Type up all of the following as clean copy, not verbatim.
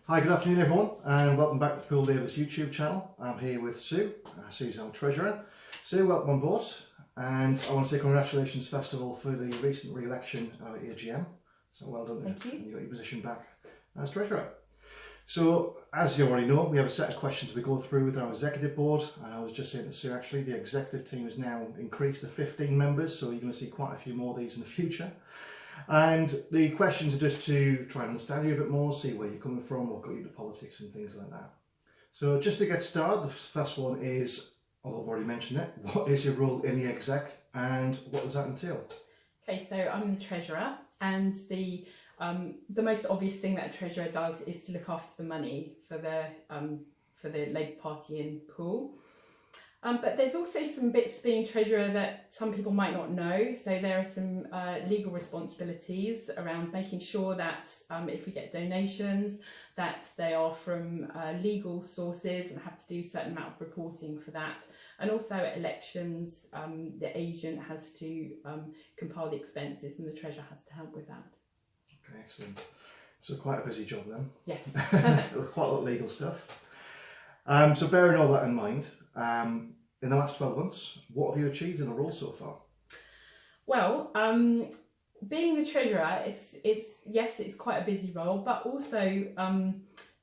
Hi, good afternoon everyone, and welcome back to Poole Labour's YouTube channel. I'm here with Sue. Sue's our treasurer. Sue, welcome on board, and I want to say congratulations first of all for the recent re-election at AGM. So well done. Thank you. And you got your position back as treasurer. So as you already know, we have a set of questions we go through with our executive board, and I was just saying to Sue, actually the executive team has now increased to 15 members, so you're going to see quite a few more of these in the future. And the questions are just to try and understand you a bit more, see where you're coming from, what got you into politics and things like that. So just to get started, the first one is, I've already mentioned it, what is your role in the exec and what does that entail? Okay, so I'm the treasurer, and the most obvious thing that a treasurer does is to look after the money for the Labour Party in Poole. But there's also some bits being treasurer that some people might not know. So there are some legal responsibilities around making sure that if we get donations, that they are from legal sources and have to do a certain amount of reporting for that. And also at elections, the agent has to compile the expenses and the treasurer has to help with that. Okay, excellent. So quite a busy job then. Yes. Quite a lot of legal stuff. So bearing all that in mind, in the last 12 months, what have you achieved in the role so far? Well, being the treasurer, it's quite a busy role, but also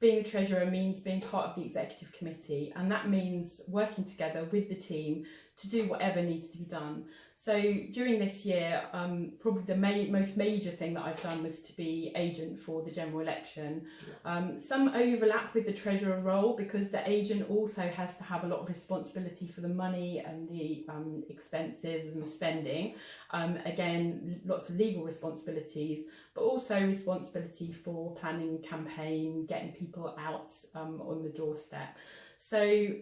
being the treasurer means being part of the executive committee, and that means working together with the team to do whatever needs to be done. So during this year, probably the most major thing that I've done was to be agent for the general election. Some overlap with the treasurer role because the agent also has to have a lot of responsibility for the money and the expenses and the spending. Again, lots of legal responsibilities, but also responsibility for planning campaign, getting people out on the doorstep. So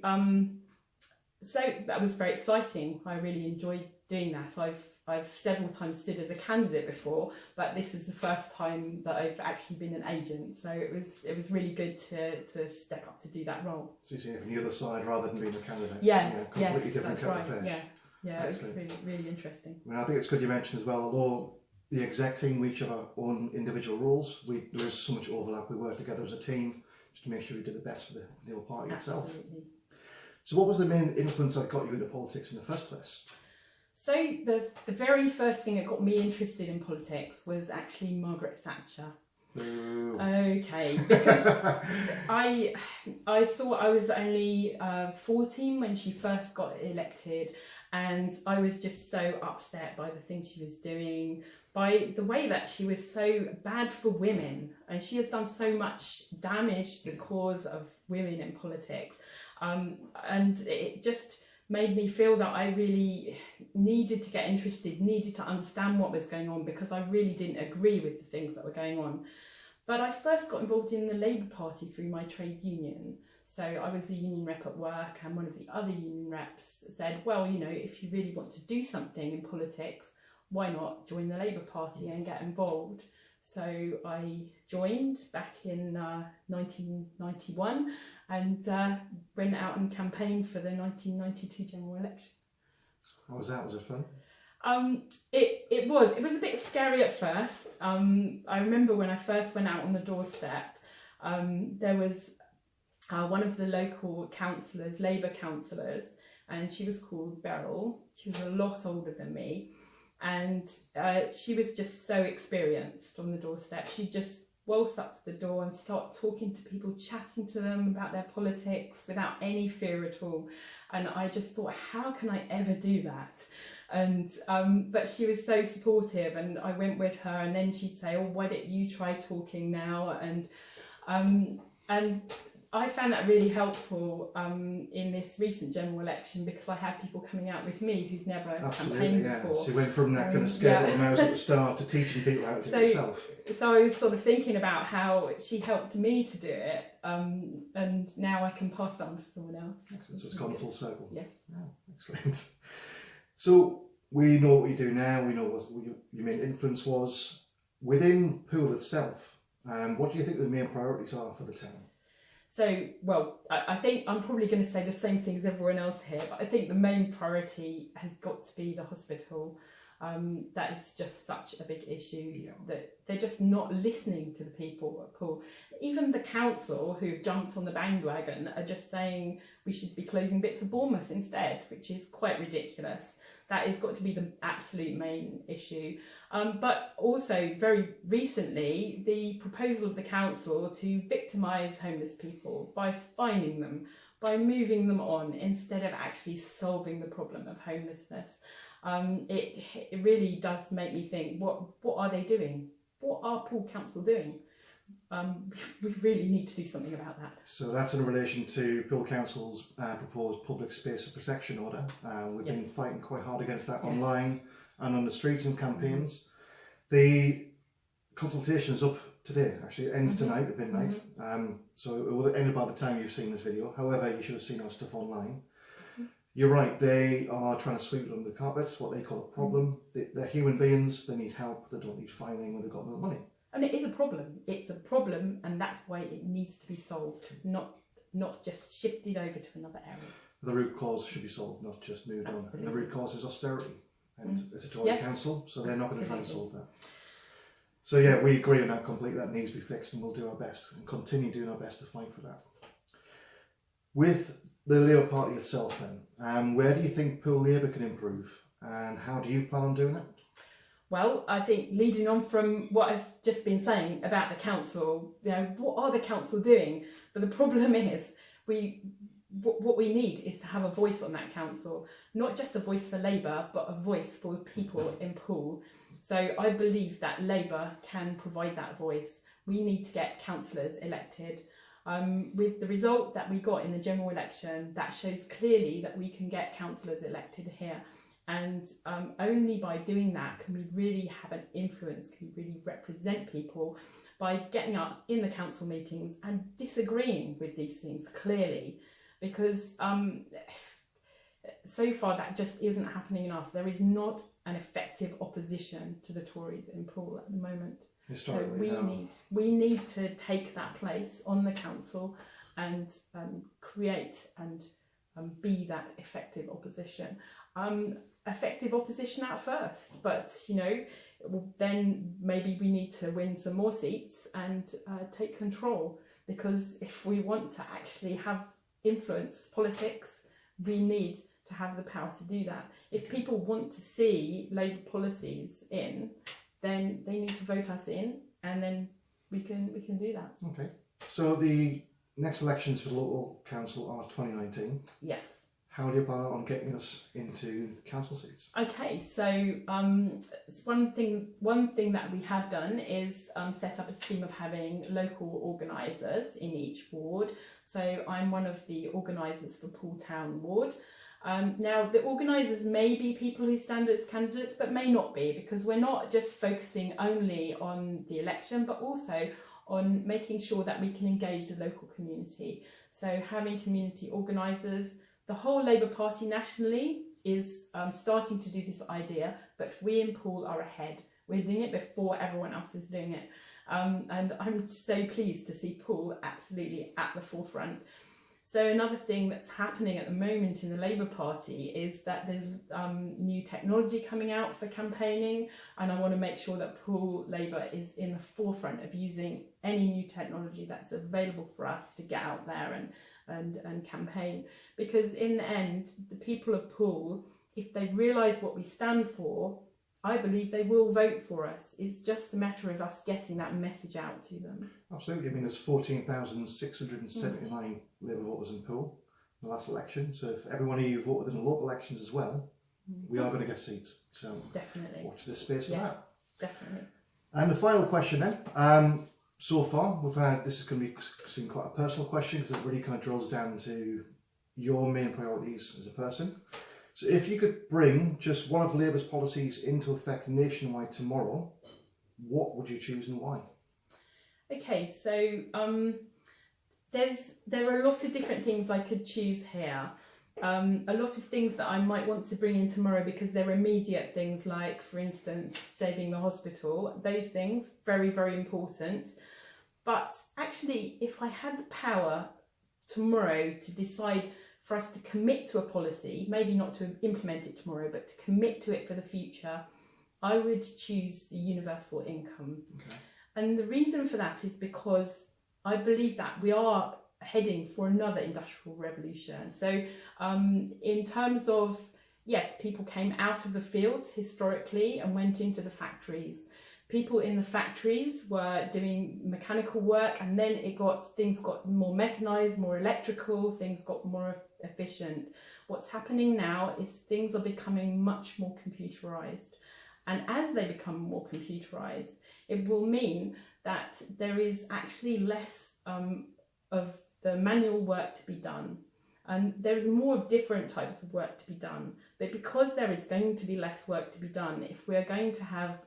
that was very exciting. I really enjoyed doing that. I've several times stood as a candidate before, but this is the first time that I've actually been an agent. So it was really good to step up to do that role. So you're seeing it from the other side rather than being a candidate. Yeah, completely different that's kettle right. of fish. Yeah, it was Excellent. really interesting. I mean, I think it's good you mentioned as well, although the exec team, we each have our own individual roles, there is so much overlap. We work together as a team just to make sure we do the best for the Labour Party itself. Absolutely. So what was the main influence that got you into politics in the first place? So the very first thing that got me interested in politics was actually Margaret Thatcher. Ooh. Okay, because I saw I was only 14 when she first got elected, and I was just so upset by the things she was doing, by the way that she was so bad for women, and she has done so much damage to the cause of women in politics, and it just made me feel that I really needed to get interested, needed to understand what was going on, because I really didn't agree with the things that were going on. But I first got involved in the Labour Party through my trade union. So I was a union rep at work, and one of the other union reps said, well, you know, if you really want to do something in politics, why not join the Labour Party and get involved? So I joined back in 1991 and went out and campaigned for the 1992 general election. How was that? Was it fun? It was a bit scary at first. I remember when I first went out on the doorstep, there was one of the local councillors, Labour councillors, and she was called Beryl. She was a lot older than me, and she was just so experienced on the doorstep. She just waltzed up to the door and started talking to people, chatting to them about their politics without any fear at all. And I just thought, how can I ever do that? And but she was so supportive, and I went with her, and then she'd say, oh, why don't you try talking now? And I found that really helpful in this recent general election, because I had people coming out with me who'd never campaigned before. So you went from that kind of scared little mouse at the start to teaching people how to do it yourself. So I was sort of thinking about how she helped me to do it, and now I can pass that on to someone else. Excellent. So it's gone full circle. Yes. Oh, excellent. So we know what you do now, we know what your main influence was. Within Poole itself, what do you think the main priorities are for the town? So, well, I think I'm probably going to say the same thing as everyone else here, but I think the main priority has got to be the hospital. That is just such a big issue, Yeah. that they're just not listening to the people at Poole. Even the council who jumped on the bandwagon are just saying we should be closing bits of Bournemouth instead, which is quite ridiculous. That has got to be the absolute main issue. But also very recently, the proposal of the council to victimise homeless people by fining them, by moving them on instead of actually solving the problem of homelessness. It really does make me think, what are they doing? What are Poole Council doing? We really need to do something about that. So that's in relation to Poole Council's proposed public space of protection order. We've been fighting quite hard against that online and on the streets and campaigns. The consultation is up today, actually. It ends tonight at midnight. So it will end by the time you've seen this video. However, you should have seen our stuff online. You're right, they are trying to sweep it under the carpet, what they call a problem. They're human beings, they need help, they don't need fining when they've got no money. And it is a problem. It's a problem, and that's why it needs to be solved, not just shifted over to another area. The root cause should be solved, not just moved on. And the root cause is austerity. And it's a Tory council, so they're not going to try and solve that. So yeah, we agree on that completely. That needs to be fixed, and we'll do our best and continue doing our best to fight for that. With the Labour Party itself then, where do you think Poole Labour can improve, and how do you plan on doing it? Well, I think leading on from what I've just been saying about the council, what are the council doing? But the problem is, what we need is to have a voice on that council, not just a voice for Labour, but a voice for people in Poole. So I believe that Labour can provide that voice. We need to get councillors elected. With the result that we got in the general election, that shows clearly that we can get councillors elected here. And only by doing that can we really have an influence, can we really represent people by getting up in the council meetings and disagreeing with these things clearly. Because so far that just isn't happening enough. There is not an effective opposition to the Tories in Poole at the moment. So we need to take that place on the council and create and be that effective opposition. Effective opposition at first, but then maybe we need to win some more seats and take control, because if we want to actually have influence politics, we need to have the power to do that. If people want to see Labour policies in, then they need to vote us in, and then we can do that. Okay. So the next elections for the local council are 2019. Yes. How do you plan on getting us into council seats? Okay, so one thing that we have done is set up a scheme of having local organisers in each ward. So I'm one of the organisers for Poole Town Ward. Now, the organisers may be people who stand as candidates, but may not be, because we're not just focusing only on the election, but also on making sure that we can engage the local community. So having community organisers. The whole Labour Party nationally is starting to do this idea, but we in Poole are ahead. We're doing it before everyone else is doing it. And I'm so pleased to see Poole absolutely at the forefront. So another thing that's happening at the moment in the Labour Party is that there's new technology coming out for campaigning, and I want to make sure that Poole Labour is in the forefront of using any new technology that's available for us to get out there and campaign. Because in the end, the people of Poole, if they realise what we stand for, I believe they will vote for us. It's just a matter of us getting that message out to them. Absolutely. I mean, there's 14,679 Labour voters in Poole in the last election. So if every one of you voted in the local elections as well, we are going to get seats. So definitely watch this space for that. Definitely. And the final question then. So far, we've had, this is going to seem quite a personal question, because it really kind of drills down to your main priorities as a person. So if you could bring just one of Labour's policies into effect nationwide tomorrow, what would you choose and why? Okay, so there are a lot of different things I could choose here. A lot of things that I might want to bring in tomorrow because they're immediate things, like, for instance, saving the hospital. Those things, very, very important. But actually, if I had the power tomorrow to decide for us to commit to a policy, maybe not to implement it tomorrow, but to commit to it for the future, I would choose the universal income. Okay. And the reason for that is because I believe that we are heading for another industrial revolution. So in terms of, yes, people came out of the fields historically and went into the factories. People in the factories were doing mechanical work, and then things got more mechanized, more electrical, things got more efficient. What's happening now is things are becoming much more computerized. And as they become more computerized, it will mean that there is actually less of the manual work to be done. And there's more of different types of work to be done. But because there is going to be less work to be done, if we're going to have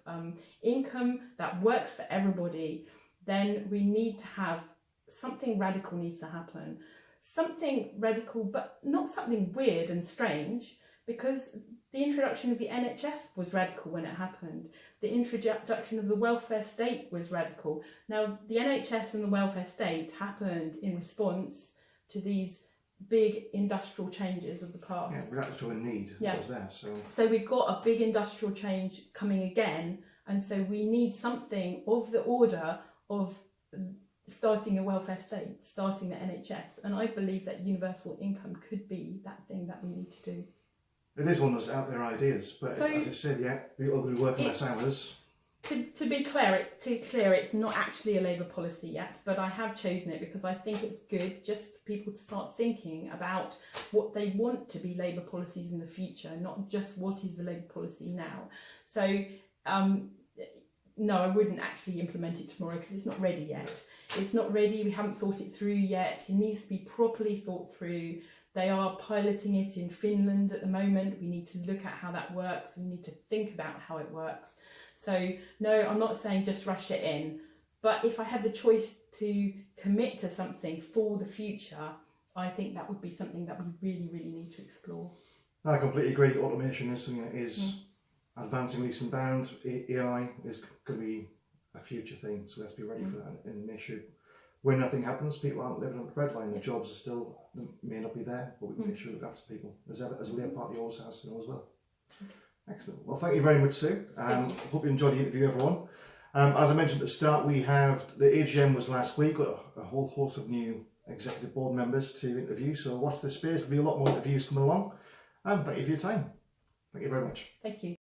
income that works for everybody, then we need to have something radical needs to happen. Something radical, but not something weird and strange, because the introduction of the NHS was radical when it happened. The introduction of the welfare state was radical. Now, the NHS and the welfare state happened in response to these big industrial changes of the past. Yeah, reacted to a need that was there. So we've got a big industrial change coming again, and so we need something of the order of starting a welfare state, starting the NHS, and I believe that universal income could be that thing that we need to do. It is one of those out there ideas, but as I said, yeah, people will be working less hours. To be clear, it's not actually a Labour policy yet, but I have chosen it because I think it's good just for people to start thinking about what they want to be Labour policies in the future, not just what is the Labour policy now. So, no, I wouldn't actually implement it tomorrow because it's not ready yet. It's not ready, we haven't thought it through yet. It needs to be properly thought through. They are piloting it in Finland at the moment. We need to look at how that works. We need to think about how it works. So no, I'm not saying just rush it in, but if I had the choice to commit to something for the future, I think that would be something that we really, really need to explore. I completely agree. Automation is something that is advancing leaps and bounds. AI is going to be a future thing, so let's be ready for that and make sure when nothing happens, people aren't living on the breadline. Their jobs are still, may not be there, but we can make sure we look after people, as a Labour Party always has, as well. Okay. Excellent. Well, thank you very much, Sue. Hope you enjoyed the interview, everyone. As I mentioned at the start, we have the AGM was last week. Got a whole host of new executive board members to interview. So watch this space. There'll be a lot more interviews coming along. And thank you for your time. Thank you very much. Thank you.